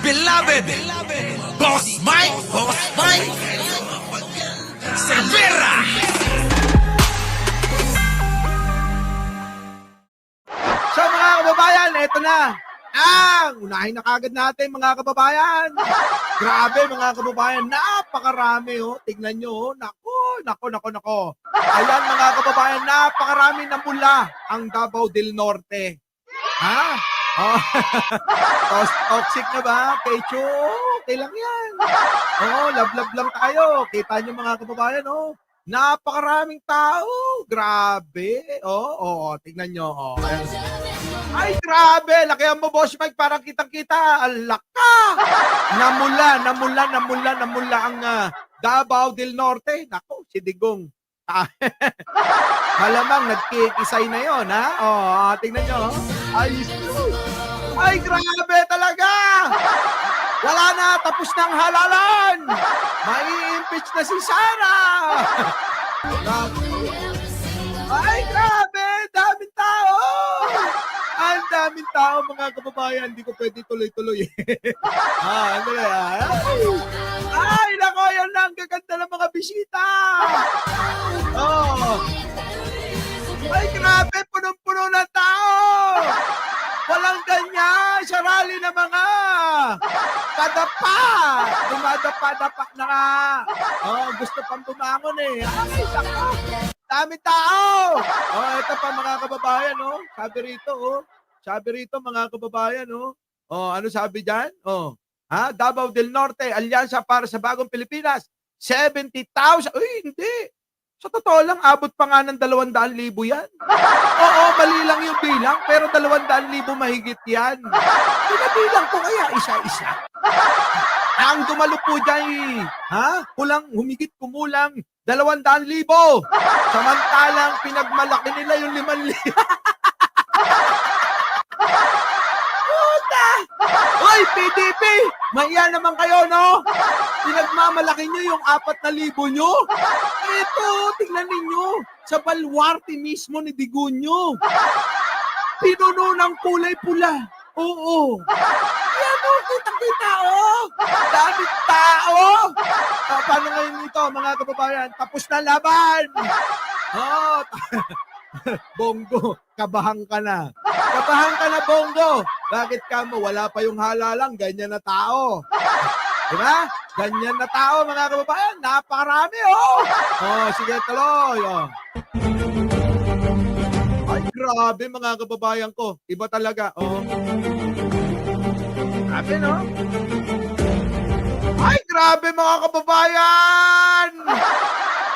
beloved Boss Mike Cervera. So mga kababayan, eto na. Unahin na kagad natin mga kababayan. Grabe mga kababayan, napakarami oh. Tignan nyo oh. Nako. Ayan mga kababayan, napakarami na mula ang Davao del Norte. Ha? Oh. Toxic na ba? Kecho, okay lang yan. Love lang tayo. Kita nyo mga kababayan oh. Napakaraming tao. Grabe. Tignan nyo. Ay, grabe. Lakihan mo, Boss Mike. Parang kitang-kita. Alaka. Namula ang Davao del Norte. Naku, si Digong. Malamang nagkikisay na yon ha? Tingnan nyo. Ay, grabe talaga. Wala na. Tapos na ang halalan. Mai-impeach na si Sara. Ay, grabe. Daming tao. Ang daming tao mga kababayan, hindi ko pwede tuloy-tuloy. Ano na yan? Ay, nako, yan lang. Gaganda ng mga bisita. Ay, grabe. Punong-puno ng tao. Walang ganyan. Sa rally na mga padapa. Dumadapa-dapa na nga. Gusto pang bumangon eh. Ay, nako. Dami tao! Ito pa mga kababayan, Sabi rito mga kababayan, ano sabi dyan? Davao del Norte, Alyansa para sa Bagong Pilipinas, 70,000. Uy, hindi. Sa totoo lang, abot pa nga ng 200,000 yan. Mali lang yung bilang, pero 200,000 mahigit yan. Pinabilang ko kaya isa-isa. Ang dumalo po dyan, humigit kumulang 200,000. Samantalang pinagmalaki nila yung 5,000. Puta! Hoy, PDP! Maiya naman kayo, no? Pinagmamalaki nyo yung 4,000 nyo. Ito, tingnan ninyo. Sa balwarte mismo ni Digunyo. Pinuno ng kulay pula. Oo. Yan o, kita-kita Dami tao. Paano ngayon ito, mga kababayan? Tapos na laban. Bongo, kabahan ka na. Kabahan ka na, Bongo. Bakit ka mo? Wala pa yung halalang, ganyan na tao. Diba? Ganyan na tao, mga kababayan. Napakarami, sige, tuloy, Ay, grabe, mga kababayan ko. Iba talaga, Grabe, no? Ay, grabe, mga kababayan!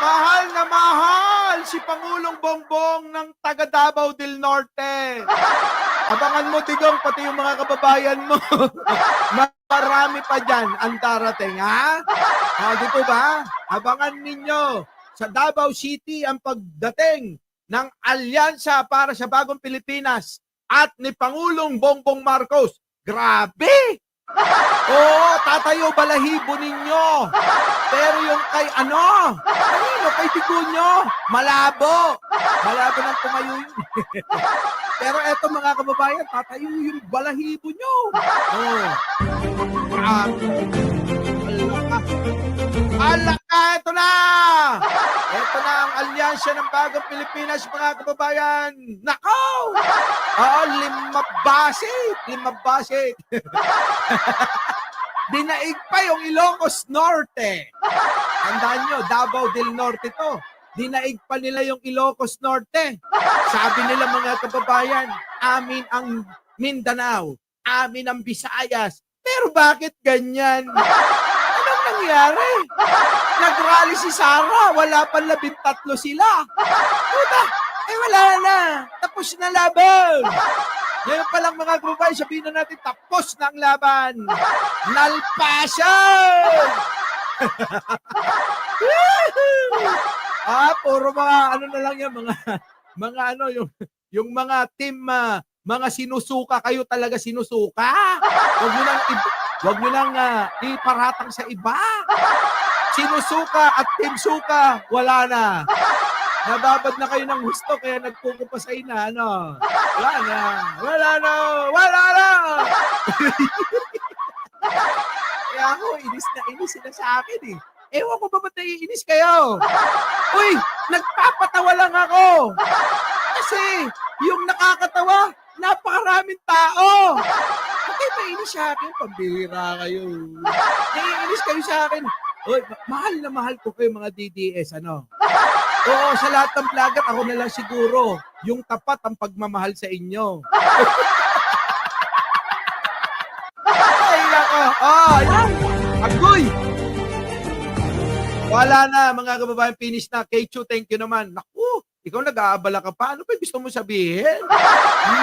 Mahal na mahal si Pangulong Bongbong ng taga Davao del Norte. Abangan mo, Digong, pati yung mga kababayan mo. Marami pa dyan ang darating, ha? Dito ba? Abangan ninyo sa Davao City ang pagdating ng Alyansa para sa Bagong Pilipinas at ni Pangulong Bongbong Marcos. Grabe! Tatayo balahibo ninyo. Pero yung kay kay Digunyo, malabo. Malabo ng tumayo yun. Pero eto mga kababayan, tatayo yung balahibo nyo. Alaka, ito na! Ito na ang alyansya ng Bagong Pilipinas, mga kababayan. Nako! Limabasit. Dinaig pa yung Ilocos Norte. Tandaan nyo, Davao del Norte to. Dinaig pa nila yung Ilocos Norte. Sabi nila mga kababayan, amin ang Mindanao, amin ang Visayas. Pero bakit ganyan? Anong nangyari? Nag-rally si Sara, wala pa 13 sila. Puta, wala na. Tapos na laban. Ngayon pa lang mga kababayan, sabihin na natin, tapos na ang laban. Nalpasan! Puro mga na lang yan, yung mga team, mga sinusuka, kayo talaga sinusuka. Huwag mo nang iparatang sa iba. Sinusuka at team suka, wala na. Nababad na kayo ng gusto, kaya nagpupasay na, Wala na. naiinis sila sa akin eh. Ewan ko ba ba't naiinis kayo? Uy, nagpapatawa lang ako. Kasi yung nakakatawa, napakaraming tao. Okay, mainis sa akin. Pambihira kayo. Naiinis kayo sa akin. Uy, mahal na mahal ko kayo mga DDS, ano? Oo, sa lahat ng vlogger, ako na lang siguro. Yung tapat ang pagmamahal sa inyo. Ay, nako. Oh, yan. Agoy! Wala na, mga kababayan, finish na. Kechu, thank you naman. Naku, ikaw nag-aabala ka pa. Ano ba gusto mo sabihin?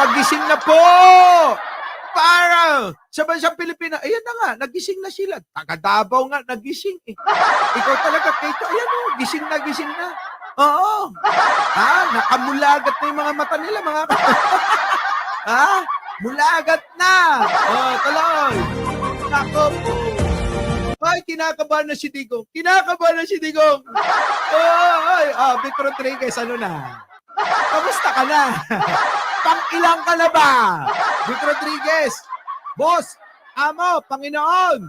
Magising na po! Para sa bansang Pilipinas, ayan na nga, nagising na sila. Taga Davao nga, nagising eh. Ikaw talaga, Kechu, ayan o, gising na. Oo. Nakamulagat na yung mga mata nila, mga mulagat na. Tuloy. Nako po. Ay, kinakabahan na si Digong. Vic Rodriguez, ano na? Kamusta ka na? Pang-ilang ka na ba? Vic Rodriguez, boss, amo, Panginoon,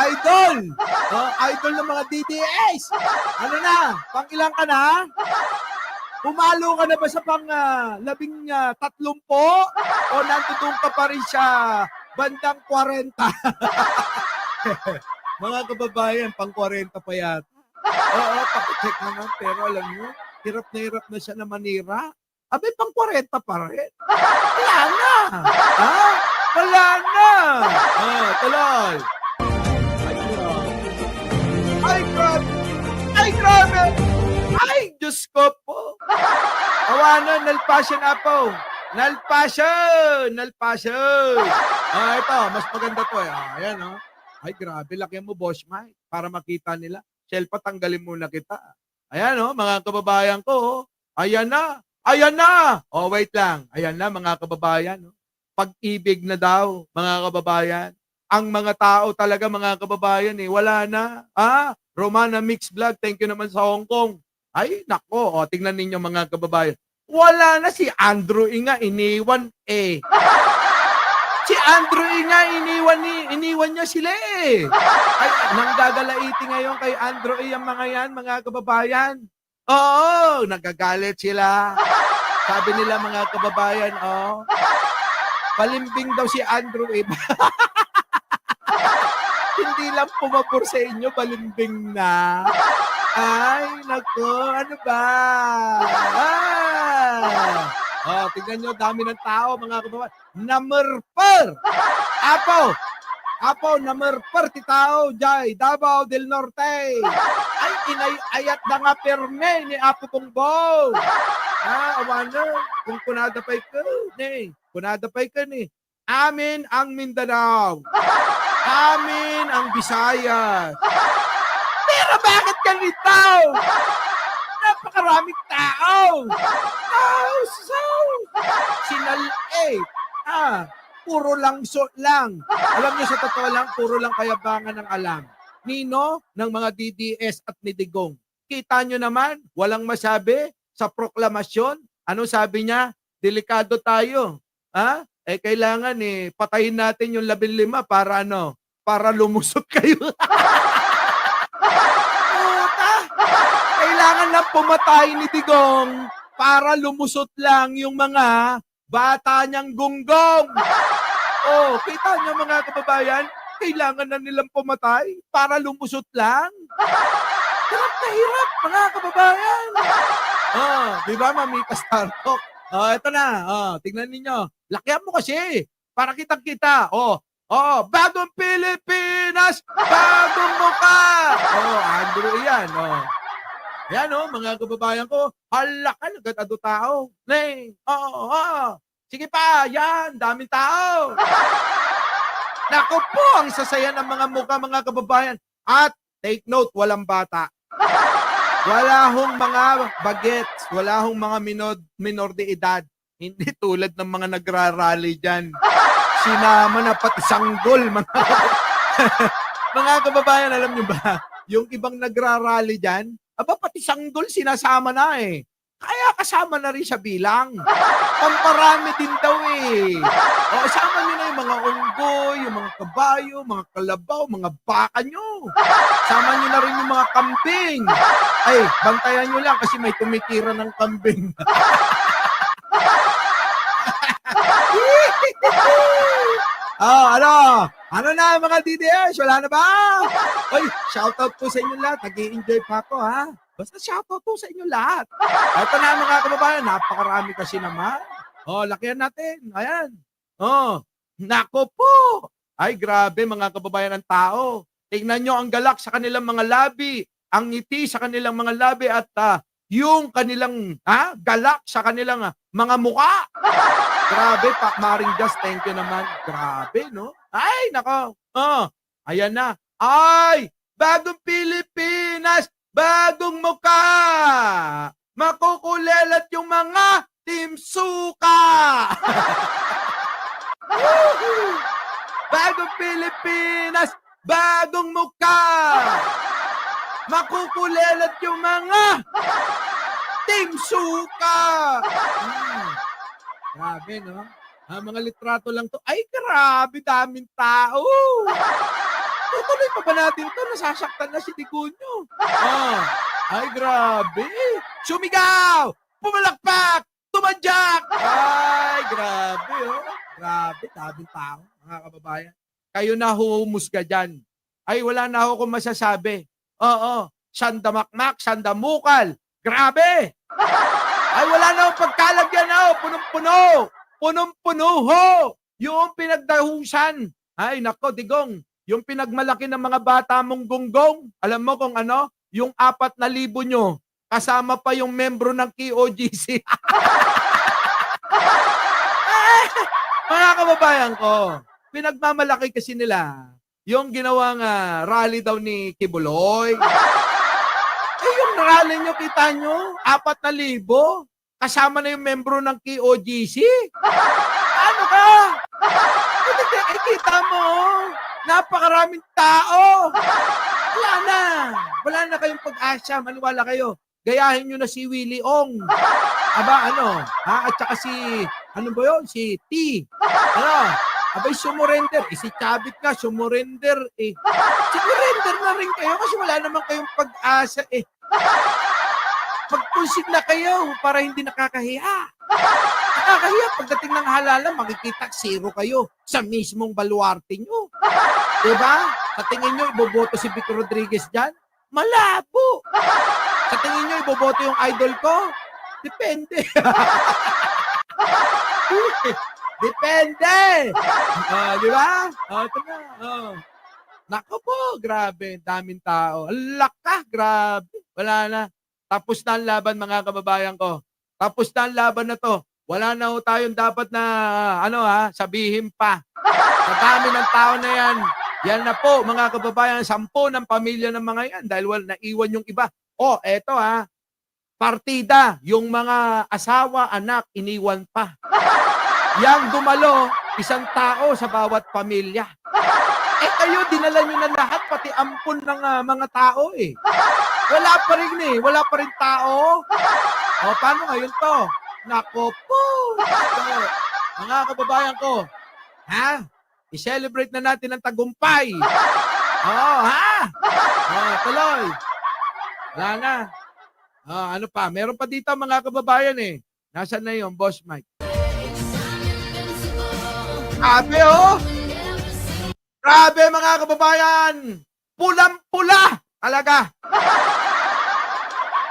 idol, idol ng mga DDS. Ano na? Pang-ilang ka na? Pumalo ka na ba sa pang-13 o nandoon ka pa rin sa bandang 40? Mga kababayan, pang-40 pa yata. Oo, pakicheck naman. Pero alam nyo, hirap na siya na manira. Abay, pang-40 pa rin. Wala na. Wala na. Tuloy. Ay, grabe. Ay, Diyos ko po. Awanan, nalpasyon apo. Nalpasyon. Ito, mas maganda to eh. Ayan, Ay, grabe, laki mo, Boss Mike, para makita nila. Shelpa, tanggalin muna kita. Ayan, mga kababayan ko. Ayan na. Wait lang. Ayan na, mga kababayan. Pag-ibig na daw, mga kababayan. Ang mga tao talaga, mga kababayan, wala na. Romana Mix Vlog, thank you naman sa Hong Kong. Ay, nako, tingnan ninyo, mga kababayan. Wala na si Andrew Inga, iniwan eh. Si Andrew nga, iniwan niya sila eh. Ay, nanggagalaiti ngayon kay Andrew ang mga yan, mga kababayan. Oo, nagagalit sila. Sabi nila, mga kababayan, palimbing daw si Andrew eh. Hindi lang pumapor sa inyo, palimbing na. Ay, nako, ano ba? Tingnan nyo, dami ng tao, mga kababayan. Namerper! Apo, namerper ti tao, jay, Davao del Norte. Ay, inayayat na nga perme ni Apo Bongbong. Awana, kung kunadapay ka ni. Amin ang Mindanao. Amin ang Visayas. Pero bakit ganito? Napakaraming tao. Puro lang Alam niyo, sa totoo lang, puro lang kayabangan ng alam. Nino ng mga DDS at ni Digong. Kita nyo naman, walang masabi sa proklamasyon. Ano sabi niya? Delikado tayo. Kailangan patayin natin yung 15 para para lumusot kayo. Kailangan lang pumatay ni Digong para lumusot lang yung mga bata niyang gunggong. Kita niyo, mga kababayan, kailangan na nilang pumatay para lumusot lang. Hirap na hirap, mga kababayan. Di ba, Mamita Star Talk? Ito na. Tingnan ninyo. Lakihan mo kasi. Para kitang-kita. Bagong Pilipinas, bagong mukha. Andrew yan. Ayan, mga kababayan ko. Halakan, agad-ado tao. Sige pa, yan, daming tao. Naku po, ang sasaya ng mga mukha, mga kababayan. At take note, walang bata. Wala hong mga bagets, wala hong mga minor de edad. Hindi tulad ng mga nagrarally dyan. Sinama na pati sanggol, mga kababayan, alam nyo ba? Yung ibang nagrarally dyan, pati sanggol sinasama na eh. Kaya kasama na rin sa bilang. Pamparami din daw eh. O, isama nyo na yung mga unggoy, yung mga kabayo, mga kalabaw, mga baka nyo. Sama nyo na rin yung mga kambing. Ay, bantayan nyo lang kasi may tumitira ng kambing. Oh, ano? Ano na mga DDS? Wala na ba? Oy, shoutout po sa inyo lahat. Nag-i-enjoy pa ako, ha? Basta shoutout po sa inyo lahat. Ito na mga kababayan, napakarami kasi naman. Oh, lakihan natin. Ayan. Oh, nako po. Ay, grabe mga kababayan ng tao. Tingnan nyo ang galak sa kanilang mga labi, ang ngiti sa kanilang mga labi at yung kanilang galak sa kanilang mga muka. Grabe, Pak Maring Just, thank you naman. Grabe, no? Ay, nako. Oh, ayan na. Ay, bagong Pilipinas, bagong mukha. Makukulelat yung mga Team Suka. Bagong Pilipinas, bagong mukha. Makukulelat yung mga Team Suka. Grabe, no? Mga litrato lang to. Ay, grabe, daming tao. Tutuloy pa ba natin to? Nasasaktan na si Tigunyo. Oh, ay, grabe. Sumigaw! Pumalakpak! Tumadyak! Ay, grabe, oh. Grabe, daming tao, mga kababayan. Kayo na humusga dyan. Ay, wala na ako kung masasabi. Oo, sandamakmak, sandamukal. Grabe! Ay, wala na akong pagkalagyan na. Punong-puno. Punong-puno ho. Yung pinagdahusan. Ay, nako, Digong. Yung pinagmalaki ng mga bata mong gunggong. Alam mo kung ano? Yung 4,000 nyo. Kasama pa yung membro ng KOGC. Mga kababayan ko, pinagmamalaki kasi nila yung ginawang rally daw ni Kibuloy. Yung rally nyo, kita nyo, 4,000. Kasama na yung membro ng KOGC. Ano ka? Kita mo, napakaraming tao. Wala na kayong pag-asa. Maniwala kayo. Gayahin nyo na si Willie Ong. Aba, ano? At saka si, ano ba yun? Si T. Ano? Abay, sumurrender. Si Chavit nga, sumurrender eh. Sumurrender na rin kayo kasi wala naman kayong pag-asa eh. Magpulsig na kayo para hindi nakakahiya. Nakakahiya pagdating ng halalan, makikita zero kayo sa mismong baluarte nyo. Diba? Sa tingin nyo, iboboto si Vic Rodriguez dyan? Malabo. Sa tingin nyo, iboboto yung idol ko? Depende. Depende. Diba? Ito na. Nako po, grabe. Daming tao. Alaka, grabe. Wala na. Tapos na ang laban, mga kababayan ko. Tapos na ang laban na to. Wala na ho tayong dapat na, sabihin pa. Sa dami ng tao na yan. Yan na po, mga kababayan, 10 ng pamilya ng mga yan. Dahil naiwan yung iba. Eto partida. Yung mga asawa, anak, iniwan pa. Yang dumalo, 1 tao sa bawat pamilya. Kayo, dinala nyo na lahat, pati ampun ng mga tao eh. Wala pa rin wala pa rin tao. Paano ngayon to? Nako po. Mga kababayan ko, i-celebrate na natin ang tagumpay. Tuloy. Wala na. Ano pa? Meron pa dito mga kababayan eh. Nasaan na yung Boss Mike? Grabe Grabe mga kababayan! Pulang-pula! Talaga!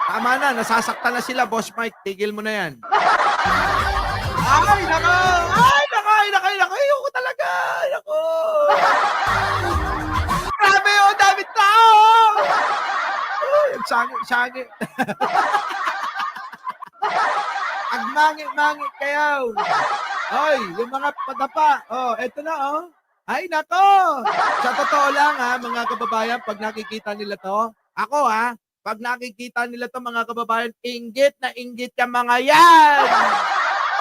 Tama na, nasasaktan na sila, Boss Mike. Tigil mo na yan. Ay, nako! Ayoko talaga! Ayoko! Grabe dami tao! Ay, sangi. Agmangi-mangi kayo. Ay, yung mga padapa. Eto na Ay, nako! Sa totoo lang mga kababayan, pag nakikita nila to, ako pag nakikita nila to mga kababayan, inggit na inggit ka mga yan!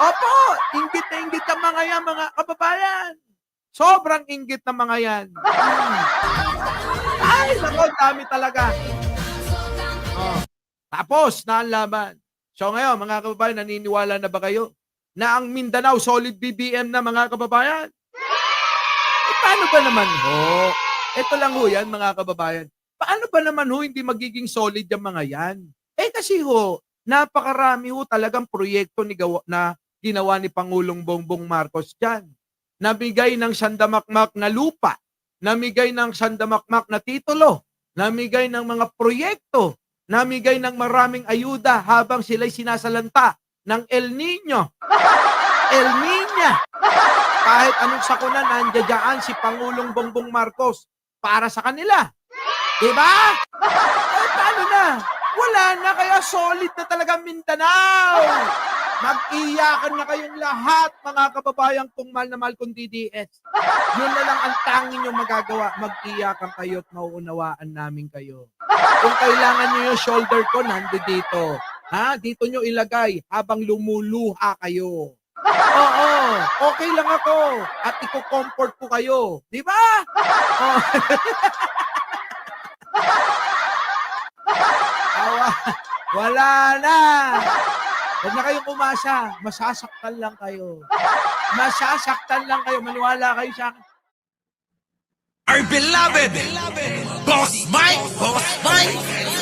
Opo, inggit na inggit ka mga yan, mga kababayan! Sobrang inggit na mga yan. Ay, nako, dami talaga. Tapos na ang laban. So ngayon, mga kababayan, naniniwala na ba kayo na ang Mindanao solid BBM na, mga kababayan? Eh, paano ba naman ho? Ito lang ho yan, mga kababayan. Paano ba naman ho hindi magiging solid yung mga yan? Eh kasi ho, napakarami ho talagang proyekto na ginawa ni Pangulong Bongbong Marcos dyan. Namigay ng sandamakmak na lupa, namigay ng sandamakmak na titulo, namigay ng mga proyekto, namigay ng maraming ayuda habang sila'y sinasalanta ng El Nino. El Niña. Kahit anong sakuna, nandiyan si Pangulong Bongbong Marcos para sa kanila. Diba? Eh, paano na? Wala na, kaya solid na talaga Mindanao. Mag-iyakan na kayong lahat, mga kababayan kong mahal na mahal kong DDS. Yun na lang ang tanging nyo magagawa. Mag-iyakan kayo at mauunawaan namin kayo. Kung kailangan nyo yung shoulder ko, nando dito. Ha? Dito nyo ilagay habang lumuluha kayo. Oo, okay lang ako. At i-comfort ko kayo. Di ba? Oh. Wala na. Huwag na kayong umasa. Masasaktan lang kayo. Masasaktan lang kayo. Maniwala kayo sa akin. Our beloved Boss Mike, Boss Mike.